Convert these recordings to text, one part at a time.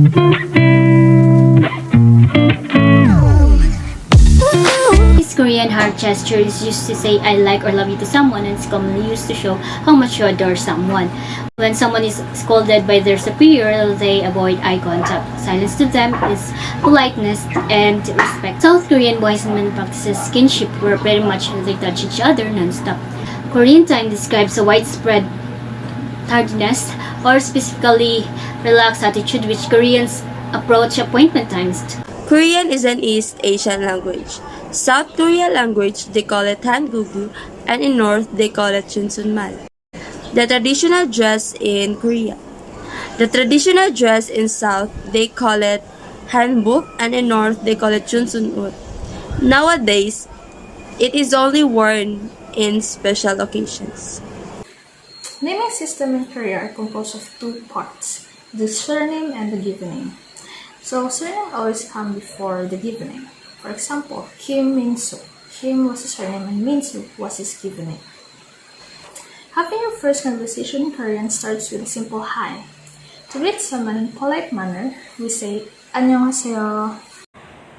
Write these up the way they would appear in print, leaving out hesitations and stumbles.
This Korean heart gesture is used to say I like or love you to someone, and it's commonly used to show how much you adore someone. When someone is scolded by their superior, they avoid eye contact. Silence to them is politeness and respect. South Korean boys and men practices kinship where very much they touch each other non-stop. Korean time describes a widespread tardiness or specifically relaxed attitude which Koreans approach appointment times. Korean is an East Asian language. South Korea language, they call it Hangugu, and in North, they call it Chunsunmal. The traditional dress in Korea. The traditional dress in South, they call it Hanbok, and in North, they call it Chunsunut. Nowadays, it is only worn in special occasions. Naming system in Korea are composed of two parts, the surname and the given name. So surname always come before the given name. For example, Kim Min-soo. Kim was his surname and Min-soo was his given name. Having your first conversation in Korean starts with a simple hi. To greet someone in polite manner, we say 안녕하세요.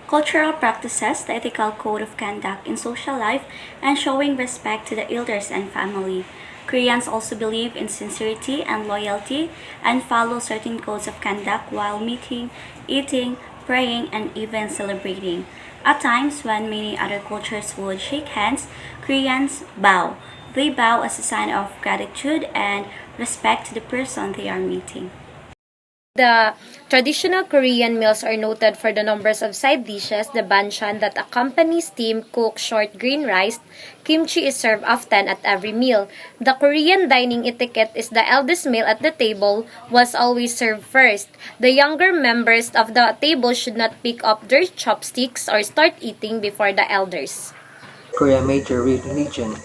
Cultural practices, the ethical code of conduct in social life, and showing respect to the elders and family. Koreans also believe in sincerity and loyalty and follow certain codes of conduct while meeting, eating, praying, and even celebrating. At times, when many other cultures would shake hands, Koreans bow. They bow as a sign of gratitude and respect to the person they are meeting. The traditional Korean meals are noted for the numbers of side dishes, the banchan that accompany steamed, cooked, short green rice. Kimchi is served often at every meal. The Korean dining etiquette is the eldest male at the table was always served first. The younger members of the table should not pick up their chopsticks or start eating before the elders. Korea's major religion,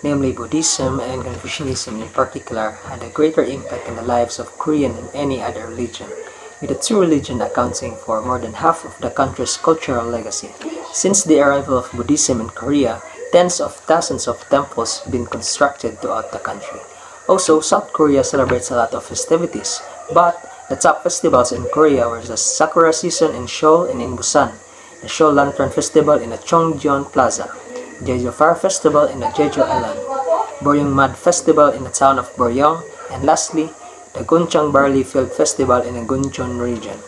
namely Buddhism and Confucianism in particular, had a greater impact on the lives of Korean than any other religion, with the two religions accounting for more than half of the country's cultural legacy. Since the arrival of Buddhism in Korea, tens of thousands of temples have been constructed throughout the country. Also, South Korea celebrates a lot of festivities, but the top festivals in Korea were the Sakura season in Seoul and in Busan, the Seoul Lantern Festival in the Chonggyeon Plaza, Jeju Fire Festival in the Jeju Island, Boryong Mud Festival in the town of Boryong, and lastly, the Gunchang Barley Field Festival in the Guncheon region.